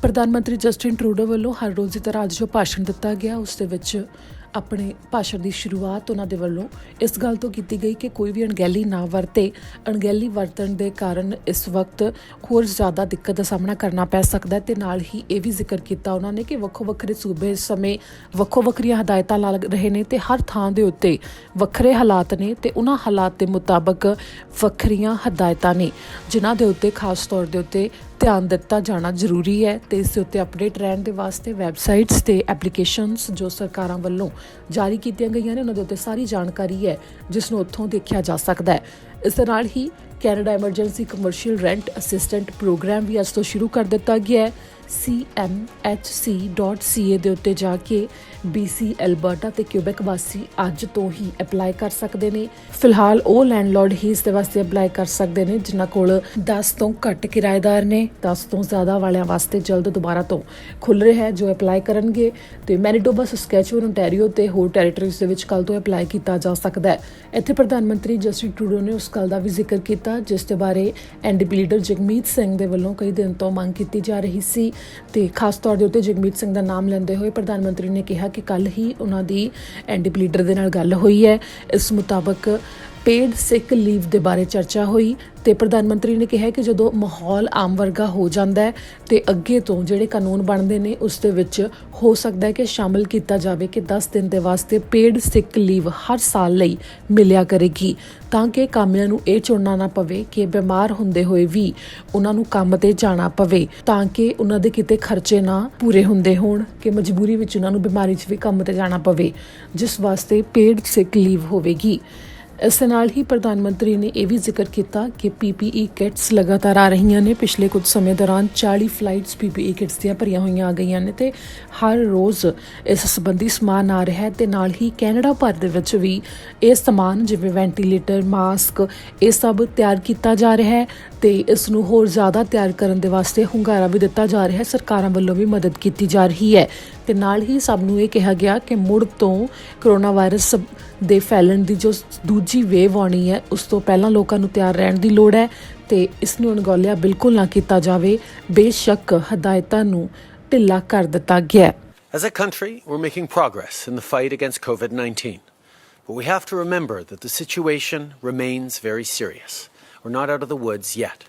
ਪ੍ਰਧਾਨ ਮੰਤਰੀ Justin Trudeau ਵੱਲੋਂ ਹਰ ਰੋਜ਼ ਦੀ ਤਰ੍ਹਾਂ ਅੱਜ ਜੋ ਭਾਸ਼ਣ ਦਿੱਤਾ ਗਿਆ ਉਸ ਦੇ ਵਿੱਚ ਆਪਣੇ ਭਾਸ਼ਣ ਦੀ ਸ਼ੁਰੂਆਤ ਉਹਨਾਂ ਦੇ ਵੱਲੋਂ ਇਸ ਗੱਲ ਤੋਂ ਕੀਤੀ ਗਈ ਕਿ ਕੋਈ ਵੀ ਅਣਗਹਿਲੀ ਨਾ ਵਰਤੇ। ਅਣਗਹਿਲੀ ਵਰਤਣ ਦੇ ਕਾਰਨ ਇਸ ਵਕਤ ਹੋਰ ਜ਼ਿਆਦਾ ਦਿੱਕਤ ਦਾ ਸਾਹਮਣਾ ਕਰਨਾ ਪੈ ਸਕਦਾ ਹੈ ਤੇ ਨਾਲ ਹੀ ਇਹ ਵੀ ਜ਼ਿਕਰ ਕੀਤਾ ਉਹਨਾਂ ਨੇ ਕਿ ਵੱਖੋ ਵੱਖਰੇ ਸੂਬੇ ਇਸ ਸਮੇਂ ਵੱਖੋ ਵੱਖਰੀਆਂ ਹਦਾਇਤਾਂ ਲੱਗ ਰਹੇ ਨੇ ਤੇ ਹਰ ਥਾਂ ਦੇ ਉੱਤੇ ਵੱਖਰੇ ਹਾਲਾਤ ਨੇ ਤੇ ਉਹਨਾਂ ਹਾਲਾਤ ਦੇ ਮੁਤਾਬਕ ਵੱਖਰੀਆਂ ਹਦਾਇਤਾਂ ਨੇ ਜਿਨ੍ਹਾਂ ਦੇ ਉੱਤੇ ਖਾਸ ਤੌਰ ਦੇ ਉੱਤੇ ਧਿਆਨ ਦਿੱਤਾ ਜਾਣਾ ਜ਼ਰੂਰੀ ਹੈ ਤੇ ਇਸ ਦੇ ਉੱਤੇ ਅਪਡੇਟ ਰਹਿਣ ਦੇ ਵਾਸਤੇ ਵੈਬਸਾਈਟਸ ਤੇ ਐਪਲੀਕੇਸ਼ਨਸ ਜੋ ਸਰਕਾਰਾਂ ਵੱਲੋਂ ਜਾਰੀ ਕੀਤੀਆਂ ਗਈਆਂ ਨੇ ਉਹਨਾਂ ਦੇ ਉੱਤੇ ਸਾਰੀ ਜਾਣਕਾਰੀ ਹੈ ਜਿਸ ਨੂੰ ਉੱਥੋਂ ਦੇਖਿਆ ਜਾ ਸਕਦਾ ਹੈ। ਇਸ ਦੇ ਨਾਲ ਹੀ Canada emergency commercial rent assistant program ਵੀ ਅੱਜ ਤੋਂ ਸ਼ੁਰੂ ਕਰ ਦਿੱਤਾ ਗਿਆ ਹੈ। cmhc.ca ਦੇ ਉੱਤੇ ਜਾ ਕੇ BC ਐਲਬਰਟਾ ਤੇ ਕਿਊਬੈਕ ਵਾਸੀ ਅੱਜ ਤੋਂ ਹੀ ਅਪਲਾਈ ਕਰ ਸਕਦੇ ਨੇ। ਫਿਲਹਾਲ ਉਹ ਲੈਂਡਲੌਰਡ ਹੀ ਇਸ ਦੇ ਵਾਸਤੇ ਅਪਲਾਈ ਕਰ ਸਕਦੇ ਨੇ ਜਿਨ੍ਹਾਂ ਕੋਲ 10 ਤੋਂ ਘੱਟ ਕਿਰਾਏਦਾਰ ਨੇ। 10 ਤੋਂ ਜ਼ਿਆਦਾ ਵਾਲਿਆਂ ਵਾਸਤੇ ਜਲਦ ਦੁਬਾਰਾ ਤੋਂ ਖੁੱਲ੍ਹ ਰਿਹਾ ਹੈ ਜੋ ਅਪਲਾਈ ਕਰਨਗੇ ਤੇ ਮੈਨੀਟੋਬਾ, ਸਸਕੈਚੁਅਨ, ਓਨਟਾਰੀਓ ਤੇ ਹੋਰ ਟੈਰੀਟਰੀਜ਼ ਦੇ ਵਿੱਚ ਕੱਲ੍ਹ ਤੋਂ ਅਪਲਾਈ ਕੀਤਾ ਜਾ ਸਕਦਾ ਹੈ। ਇੱਥੇ ਪ੍ਰਧਾਨ ਮੰਤਰੀ ਜਸਟਿਨ ਟਰੂਡੋ ਨੇ ਉਸ ਗੱਲ ਦਾ ਵੀ ਜ਼ਿਕਰ ਕੀਤਾ ਜਿਸ ਦੇ ਬਾਰੇ NDP ਲੀਡਰ ਜਗਮੀਤ ਸਿੰਘ ਦੇ ਵੱਲੋਂ ਕਈ ਦਿਨ ਤੋਂ ਮੰਗ ਕੀਤੀ ਜਾ ਰਹੀ ਸੀ ਤੇ ਖਾਸ ਤੌਰ ਦੇ ਉੱਤੇ ਜਗਮੀਤ ਸਿੰਘ ਦਾ ਨਾਮ ਲੈਂਦੇ ਹੋਏ ਪ੍ਰਧਾਨ ਮੰਤਰੀ ਨੇ ਕਿਹਾ ਕਿ ਕੱਲ੍ਹ ਹੀ ਉਹਨਾਂ ਦੀ NDP ਲੀਡਰ ਦੇ ਨਾਲ ਗੱਲ ਹੋਈ ਹੈ। ਇਸ ਮੁਤਾਬਕ ਪੇਡ ਸਿਕ ਲੀਵ ਦੇ ਬਾਰੇ ਚਰਚਾ ਹੋਈ ਤੇ ਪ੍ਰਧਾਨ ਮੰਤਰੀ ਨੇ ਕਿਹਾ ਕਿ ਜਦੋਂ ਮਾਹੌਲ ਆਮ ਵਰਗਾ ਹੋ ਜਾਂਦਾ ਹੈ ਤੇ ਅੱਗੇ ਤੋਂ ਜਿਹੜੇ ਕਾਨੂੰਨ ਬਣਦੇ ਨੇ ਉਸ ਦੇ ਵਿੱਚ ਹੋ ਸਕਦਾ ਹੈ ਕਿ ਸ਼ਾਮਲ ਕੀਤਾ ਜਾਵੇ ਕਿ 10 ਦਿਨ ਦੇ ਵਾਸਤੇ ਪੇਡ ਸਿਕ ਲੀਵ ਹਰ ਸਾਲ ਲਈ ਮਿਲਿਆ ਕਰੇਗੀ ਤਾਂ ਕਿ ਕਾਮਿਆਂ ਨੂੰ ਇਹ ਚੁਣਨਾ ਨਾ ਪਵੇ ਕਿ ਬਿਮਾਰ ਹੁੰਦੇ ਹੋਏ ਵੀ ਉਹਨਾਂ ਨੂੰ ਕੰਮ ਤੇ ਜਾਣਾ ਪਵੇ ਤਾਂ ਕਿ ਉਹਨਾਂ ਦੇ ਕਿਤੇ ਖਰਚੇ ਨਾ ਪੂਰੇ ਹੁੰਦੇ ਹੋਣ ਕਿ ਮਜਬੂਰੀ ਵਿੱਚ ਉਹਨਾਂ ਨੂੰ ਬਿਮਾਰੀ 'ਚ ਵੀ ਕੰਮ ਤੇ ਜਾਣਾ ਪਵੇ ਜਿਸ ਵਾਸਤੇ ਪੇਡ ਸਿਕ ਲੀਵ ਹੋਵੇਗੀ। ਇਸ ਦੇ ਨਾਲ ਹੀ ਪ੍ਰਧਾਨ ਮੰਤਰੀ ਨੇ ਇਹ ਵੀ ਜ਼ਿਕਰ ਕੀਤਾ ਕਿ PPE ਕਿਟਸ ਲਗਾਤਾਰ ਆ ਰਹੀਆਂ ਨੇ। ਪਿਛਲੇ ਕੁਝ ਸਮੇਂ ਦੌਰਾਨ 40 ਫਲਾਈਟਸ PPE ਕਿਟਸ ਦੀਆਂ ਭਰੀਆਂ ਹੋਈਆਂ ਆ ਗਈਆਂ ਨੇ ਤੇ ਹਰ ਰੋਜ਼ ਇਸ ਸੰਬੰਧੀ ਸਮਾਨ ਆ ਰਿਹਾ ਹੈ ਤੇ ਨਾਲ ਹੀ ਕੈਨੇਡਾ ਭਰ ਦੇ ਵਿੱਚ ਵੀ ਇਹ ਸਮਾਨ ਜਿਵੇਂ ਵੈਂਟੀਲੇਟਰ, ਮਾਸਕ ਇਹ ਸਭ ਤਿਆਰ ਕੀਤਾ ਜਾ ਰਿਹਾ ਹੈ ਤੇ ਇਸ ਨੂੰ ਹੋਰ ਜ਼ਿਆਦਾ ਤਿਆਰ ਕਰਨ ਦੇ ਵਾਸਤੇ ਹੁੰਗਾਰਾ ਵੀ ਦਿੱਤਾ ਜਾ ਰਿਹਾ ਹੈ। ਸਰਕਾਰਾਂ ਵੱਲੋਂ ਵੀ ਮਦਦ ਕੀਤੀ ਜਾ ਰਹੀ ਹੈ ਤੇ ਨਾਲ ਹੀ ਸਭ ਨੂੰ ਇਹ ਕਿਹਾ ਗਿਆ ਕਿ ਮੁੜ ਤੋਂ ਕਰੋਨਾ ਵਾਇਰਸ ਦੇ ਫੈਲਣ ਦੀ ਜੋ ਦੂਜੀ ਵੇਵ ਆਉਣੀ ਹੈ ਉਸ ਤੋਂ ਪਹਿਲਾਂ ਲੋਕਾਂ ਨੂੰ ਤਿਆਰ ਰਹਿਣ ਦੀ ਲੋੜ ਹੈ ਤੇ ਇਸ ਨੂੰ ਅਣਗੌਲਿਆ ਬਿਲਕੁਲ ਨਾ ਕੀਤਾ ਜਾਵੇ। ਬੇਸ਼ੱਕ ਹਦਾਇਤਾਂ ਨੂੰ ਢਿੱਲਾ ਕਰ ਦਿੱਤਾ ਗਿਆ। As a country, we're making progress in the fight against COVID-19. But we have to remember that the situation remains very serious. We're not out of the woods yet.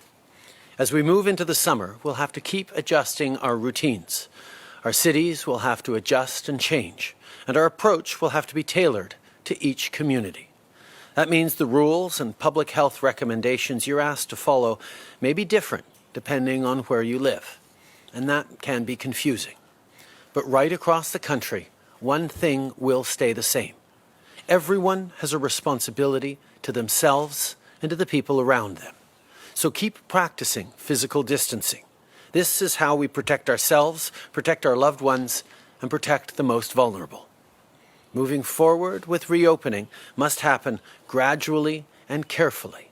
As we move into the summer, we'll have to keep adjusting our routines. Our cities will have to adjust and change, and our approach will have to be tailored to each community. That means the rules and public health recommendations you're asked to follow may be different depending on where you live, and that can be confusing. But right across the country, one thing will stay the same. Everyone has a responsibility to themselves and to the people around them. So keep practicing physical distancing. This is how we protect ourselves, protect our loved ones, and protect the most vulnerable. Moving forward with reopening must happen gradually and carefully.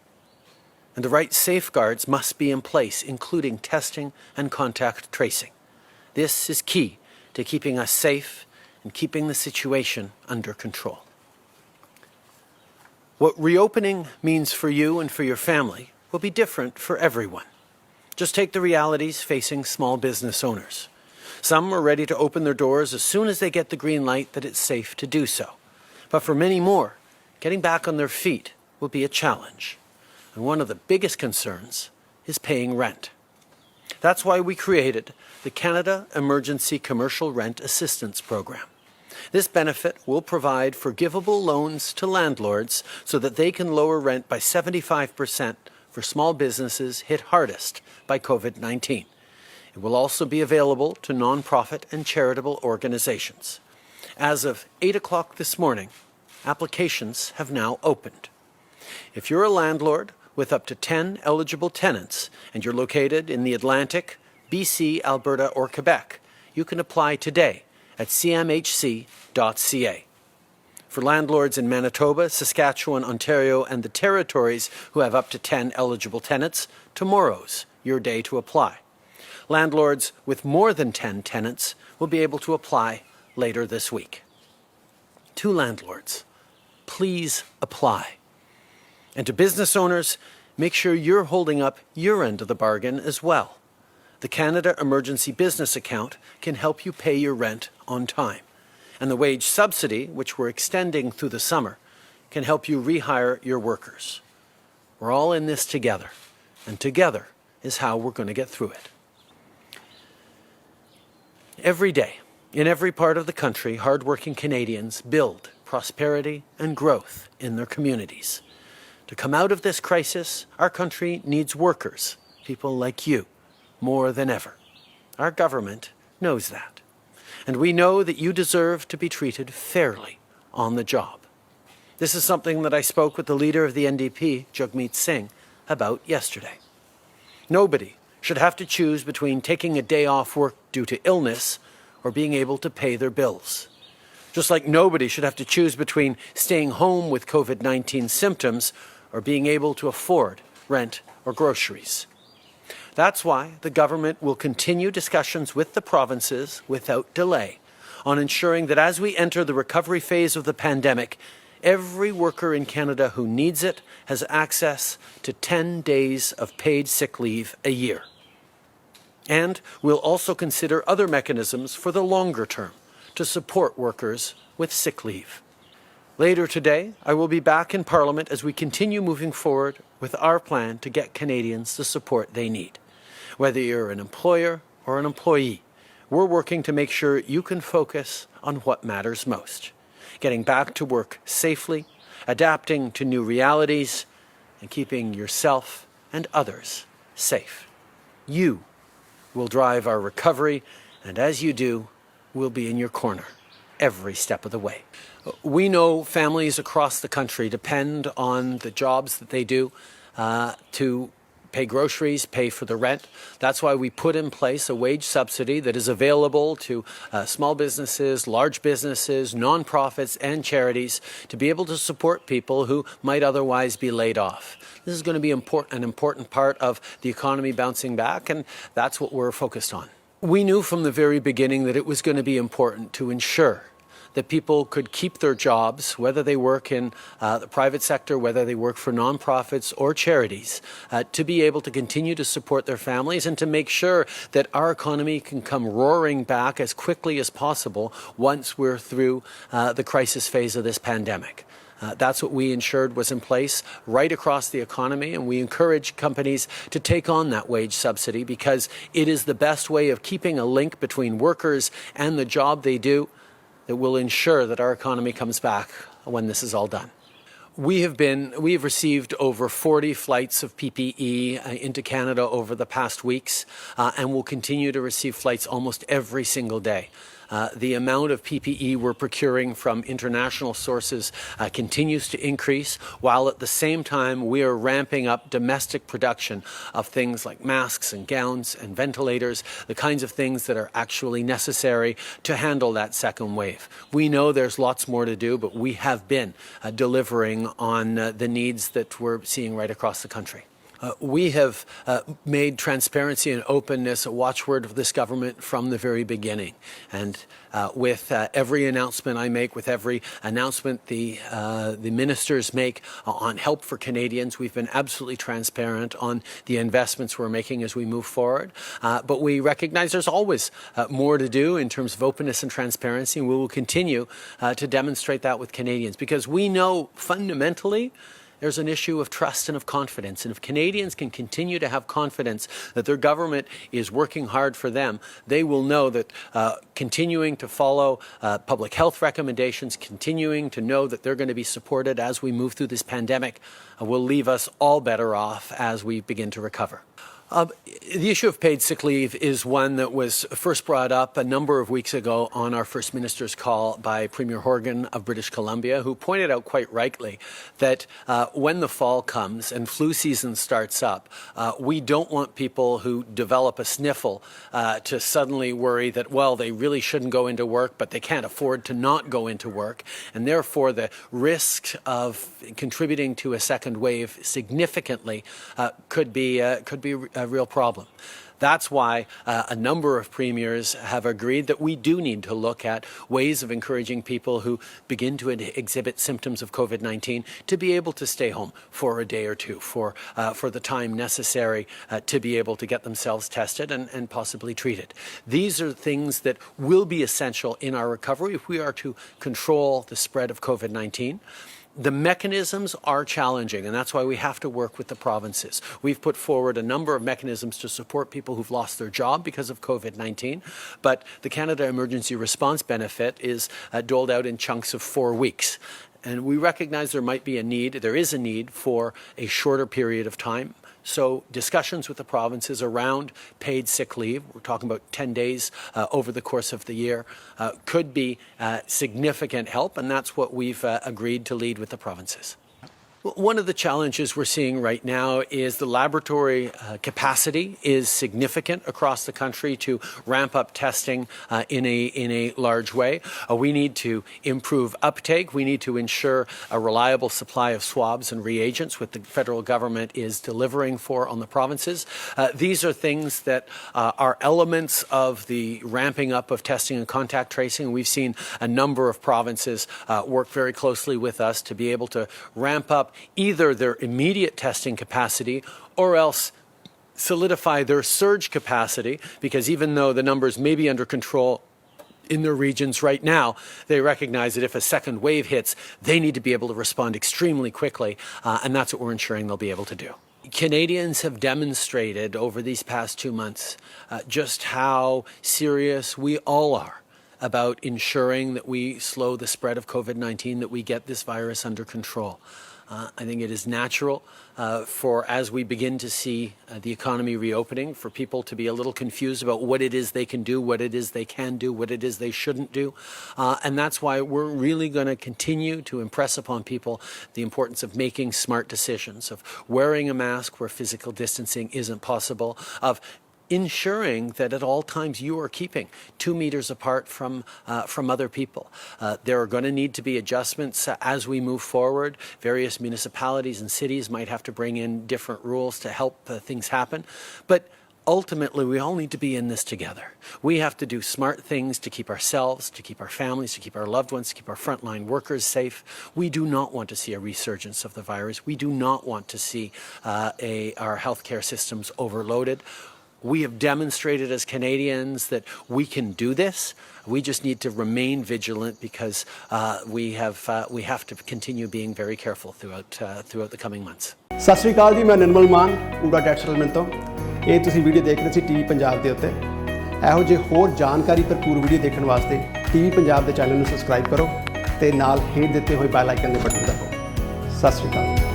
And the right safeguards must be in place, including testing and contact tracing. This is key to keeping us safe and keeping the situation under control. What reopening means for you and for your family will be different for everyone. Just take the realities facing small business owners. Some are ready to open their doors as soon as they get the green light that it's safe to do so. But for many more, getting back on their feet will be a challenge. And one of the biggest concerns is paying rent. That's why we created the Canada Emergency Commercial Rent Assistance Program. This benefit will provide forgivable loans to landlords so that they can lower rent by 75% for small businesses hit hardest by COVID-19. It will also be available to non-profit and charitable organizations. As of 8 o'clock this morning, applications have now opened. If you're a landlord with up to 10 eligible tenants and you're located in the Atlantic, BC, Alberta, or Quebec, you can apply today at cmhc.ca. For landlords in Manitoba, Saskatchewan, Ontario, and the territories who have up to 10 eligible tenants, tomorrow's your day to apply. Landlords with more than 10 tenants will be able to apply later this week. To landlords, please apply. And to business owners, make sure you're holding up your end of the bargain as well. The Canada Emergency Business Account can help you pay your rent on time. And the wage subsidy, which we're extending through the summer, can help you rehire your workers. We're all in this together, and together is how we're going to get through it. Every day, in every part of the country, hardworking Canadians build prosperity and growth in their communities. To come out of this crisis, our country needs workers, people like you, more than ever. Our government knows that. And we know that you deserve to be treated fairly on the job. This is something that I spoke with the leader of the NDP, Jagmeet Singh, about yesterday. Nobody should have to choose between taking a day off work due to illness or being able to pay their bills. Just like nobody should have to choose between staying home with COVID-19 symptoms or being able to afford rent or groceries. That's why the government will continue discussions with the provinces without delay on ensuring that as we enter the recovery phase of the pandemic, every worker in Canada who needs it has access to 10 days of paid sick leave a year. And we'll also consider other mechanisms for the longer term to support workers with sick leave. Later today, I will be back in Parliament as we continue moving forward with our plan to get Canadians the support they need. Whether you're an employer or an employee, we're working to make sure you can focus on what matters most. Getting back to work safely, adapting to new realities, and keeping yourself and others safe. You will drive our recovery, and as you do, we'll be in your corner every step of the way. We know families across the country depend on the jobs that they do to pay groceries, pay for the rent. That's why we put in place a wage subsidy that is available to small businesses, large businesses, nonprofits, and charities to be able to support people who might otherwise be laid off. This is going to be an important part of the economy bouncing back, and that's what we're focused on. We knew from the very beginning that it was going to be important to ensure that people could keep their jobs, whether they work in the private sector, whether they work for nonprofits or charities, to be able to continue to support their families and to make sure that our economy can come roaring back as quickly as possible once we're through the crisis phase of this pandemic. That's what we ensured was in place right across the economy, and we encourage companies to take on that wage subsidy because it is the best way of keeping a link between workers and the job they do that will ensure that our economy comes back when this is all done. We have received over 40 flights of PPE into Canada over the past weeks, and will continue to receive flights almost every single day. The amount of PPE we're procuring from international sources continues to increase, while at the same time we are ramping up domestic production of things like masks and gowns and ventilators, the kinds of things that are actually necessary to handle that second wave. We know there's lots more to do, but we have been delivering on the needs that we're seeing right across the country. We have made transparency and openness a watchword of this government from the very beginning. And with every announcement I make, with every announcement the ministers make on help for Canadians, we've been absolutely transparent on the investments we're making as we move forward. But we recognize there's always more to do in terms of openness and transparency, and we will continue to demonstrate that with Canadians because we know fundamentally there's an issue of trust and of confidence. And if Canadians can continue to have confidence that their government is working hard for them, they will know that continuing to follow public health recommendations, continuing to know that they're going to be supported as we move through this pandemic, will leave us all better off as we begin to recover. The issue of paid sick leave is one that was first brought up a number of weeks ago on our First Minister's call by Premier Horgan of British Columbia, who pointed out quite rightly that when the fall comes and flu season starts up, we don't want people who develop a sniffle to suddenly worry that, well, they really shouldn't go into work, but they can't afford to not go into work. And therefore, the risk of contributing to a second wave significantly could be real problem. That's why a number of premiers have agreed that we do need to look at ways of encouraging people who begin to exhibit symptoms of COVID-19 to be able to stay home for a day or two, for the time necessary to be able to get themselves tested and possibly treated. These are things that will be essential in our recovery if we are to control the spread of COVID-19. The mechanisms are challenging, and that's why we have to work with the provinces. We've put forward a number of mechanisms to support people who've lost their job because of COVID-19, but the Canada Emergency Response Benefit is doled out in chunks of 4 weeks. And we recognize there is a need for a shorter period of time. So discussions with the provinces around paid sick leave, we're talking about 10 days over the course of the year, could be significant help, and that's what we've agreed to lead with the provinces. One of the challenges we're seeing right now is the laboratory capacity is significant across the country to ramp up testing in a large way. We need to improve uptake. We need to ensure a reliable supply of swabs and reagents, which the federal government is delivering for on the provinces. These are things that are elements of the ramping up of testing and contact tracing. We've seen a number of provinces work very closely with us to be able to ramp up either their immediate testing capacity or else solidify their surge capacity, because even though the numbers may be under control in their regions right now, they recognize that if a second wave hits, they need to be able to respond extremely quickly, and that's what we're ensuring they'll be able to do. Canadians have demonstrated over these past 2 months just how serious we all are about ensuring that we slow the spread of COVID-19, that we get this virus under control. I think it is natural for, as we begin to see the economy reopening, for people to be a little confused about what it is they can do, what it is they can do, what it is they shouldn't do. And that's why we're really going to continue to impress upon people the importance of making smart decisions, of wearing a mask where physical distancing isn't possible, of ensuring that at all times you are keeping 2 meters apart from other people. There are going to need to be adjustments as we move forward. Various municipalities and cities might have to bring in different rules to help things happen. But ultimately, we all need to be in this together. We have to do smart things to keep ourselves, to keep our families, to keep our loved ones, to keep our frontline workers safe. We do not want to see a resurgence of the virus. We do not want to see our healthcare systems overloaded. We have demonstrated as Canadians that we can do this. We just need to remain vigilant because we have to continue being very careful throughout the coming months. ਸਤਿ ਸ਼੍ਰੀ ਅਕਾਲ ਜੀ, ਮੈਂ ਨਿਰਮਲ ਮਾਨ ਊੜਾ tax settlement ਤੋਂ। ਇਹ ਤੁਸੀਂ video ਦੇਖ ਰਹੇ ਸੀ TV Punjab ਦੇ ਉੱਤੇ। ਇਹੋ ਜਿਹੇ ਹੋਰ ਜਾਣਕਾਰੀ ਭਰਪੂਰ ਵੀਡੀਓ ਦੇਖਣ ਵਾਸਤੇ ਟੀਵੀ ਪੰਜਾਬ ਦੇ ਚੈਨਲ ਨੂੰ ਸਬਸਕ੍ਰਾਈਬ ਕਰੋ ਤੇ ਨਾਲ ਹੇਠ ਦਿੱਤੇ ਹੋਏ ਬੈਲ ਆਈਕਨ ਦੇ ਬਟਨ ਦਬਾਓ। ਸਤਿ ਸ਼੍ਰੀ ਅਕਾਲ।